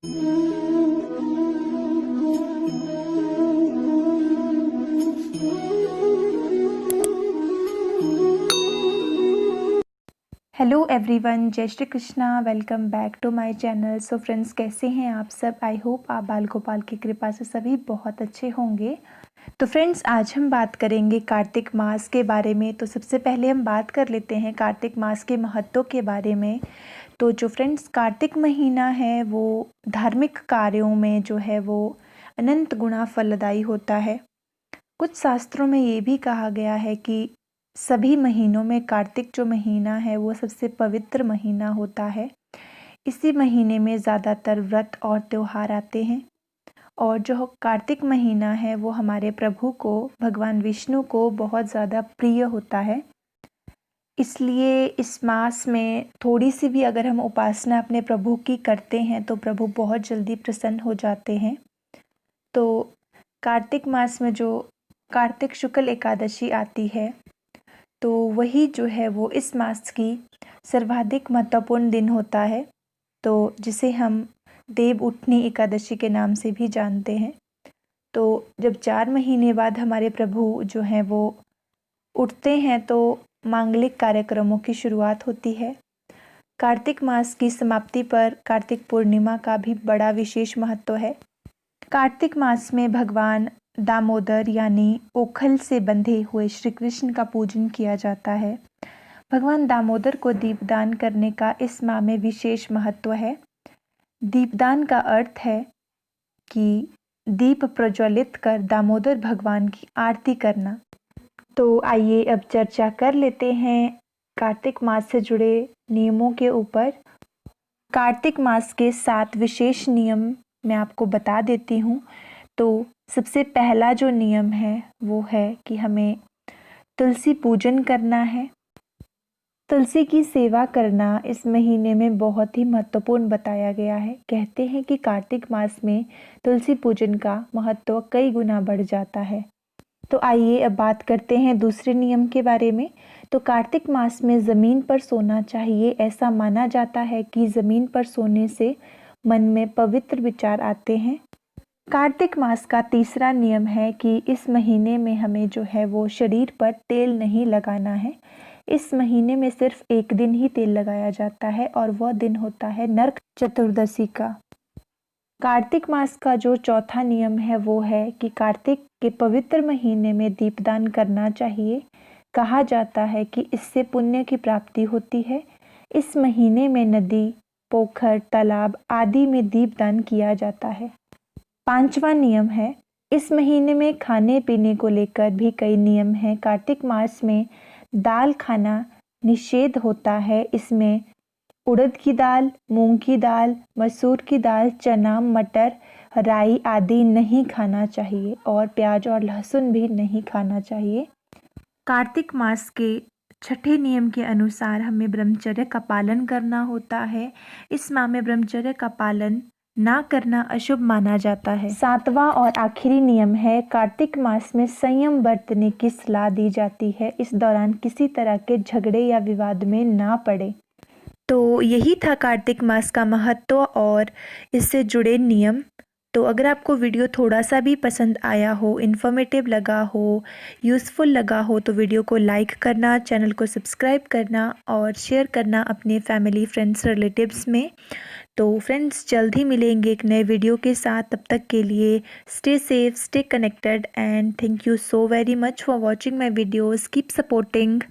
Hello everyone, जय Shri Krishna. Welcome back to my channel. So friends, कैसे हैं आप सब? आई होप आप बाल गोपाल की कृपा से सभी बहुत अच्छे होंगे। तो फ्रेंड्स, आज हम बात करेंगे कार्तिक मास के बारे में। तो सबसे पहले हम बात कर लेते हैं कार्तिक मास के महत्व के बारे में। तो जो फ्रेंड्स कार्तिक महीना है वो धार्मिक कार्यों में जो है वो अनंत गुना फलदायी होता है। कुछ शास्त्रों में ये भी कहा गया है कि सभी महीनों में कार्तिक जो महीना है वो सबसे पवित्र महीना होता है। इसी महीने में ज़्यादातर व्रत और त्योहार आते हैं। और जो कार्तिक महीना है वो हमारे प्रभु को, भगवान विष्णु को बहुत ज़्यादा प्रिय होता है। इसलिए इस मास में थोड़ी सी भी अगर हम उपासना अपने प्रभु की करते हैं तो प्रभु बहुत जल्दी प्रसन्न हो जाते हैं। तो कार्तिक मास में जो कार्तिक शुक्ल एकादशी आती है तो वही जो है वो इस मास की सर्वाधिक महत्वपूर्ण दिन होता है, तो जिसे हम देव उठनी एकादशी के नाम से भी जानते हैं। तो जब 4 महीने बाद हमारे प्रभु जो हैं वो उठते हैं तो मांगलिक कार्यक्रमों की शुरुआत होती है। कार्तिक मास की समाप्ति पर कार्तिक पूर्णिमा का भी बड़ा विशेष महत्व है। कार्तिक मास में भगवान दामोदर यानी ओखल से बंधे हुए श्री कृष्ण का पूजन किया जाता है। भगवान दामोदर को दीपदान करने का इस माह में विशेष महत्व है। दीपदान का अर्थ है कि दीप प्रज्वलित कर दामोदर भगवान की आरती करना। तो आइए अब चर्चा कर लेते हैं कार्तिक मास से जुड़े नियमों के ऊपर। कार्तिक मास के 7 विशेष नियम मैं आपको बता देती हूँ। तो सबसे पहला जो नियम है वो है कि हमें तुलसी पूजन करना है। तुलसी की सेवा करना इस महीने में बहुत ही महत्वपूर्ण बताया गया है। कहते हैं कि कार्तिक मास में तुलसी पूजन का महत्व कई गुना बढ़ जाता है। तो आइए अब बात करते हैं दूसरे नियम के बारे में। तो कार्तिक मास में ज़मीन पर सोना चाहिए। ऐसा माना जाता है कि ज़मीन पर सोने से मन में पवित्र विचार आते हैं। कार्तिक मास का तीसरा नियम है कि इस महीने में हमें जो है वो शरीर पर तेल नहीं लगाना है। इस महीने में सिर्फ एक दिन ही तेल लगाया जाता है और वह दिन होता है नरक चतुर्दशी का। कार्तिक मास का जो चौथा नियम है वो है कि कार्तिक के पवित्र महीने में दीपदान करना चाहिए। कहा जाता है कि इससे पुण्य की प्राप्ति होती है। इस महीने में नदी, पोखर, तालाब आदि में दीपदान किया जाता है। 5वां नियम है, इस महीने में खाने पीने को लेकर भी कई नियम हैं। कार्तिक मास में दाल खाना निषेध होता है। इसमें उड़द की दाल, मूंग की दाल, मसूर की दाल, चना, मटर, राई आदि नहीं खाना चाहिए और प्याज और लहसुन भी नहीं खाना चाहिए। कार्तिक मास के छठे नियम के अनुसार हमें ब्रह्मचर्य का पालन करना होता है। इस माह में ब्रह्मचर्य का पालन ना करना अशुभ माना जाता है। 7वां और आखिरी नियम है, कार्तिक मास में संयम बरतने की सलाह दी जाती है। इस दौरान किसी तरह के झगड़े या विवाद में ना पड़े। तो यही था कार्तिक मास का महत्व और इससे जुड़े नियम। तो अगर आपको वीडियो थोड़ा सा भी पसंद आया हो, इन्फॉर्मेटिव लगा हो, यूज़फुल लगा हो तो वीडियो को लाइक करना, चैनल को सब्सक्राइब करना और शेयर करना अपने फैमिली, फ्रेंड्स, रिलेटिव्स में। तो फ्रेंड्स, जल्द ही मिलेंगे एक नए वीडियो के साथ। तब तक के लिए stay safe, stay connected and thank you so very much for watching my videos. Keep supporting.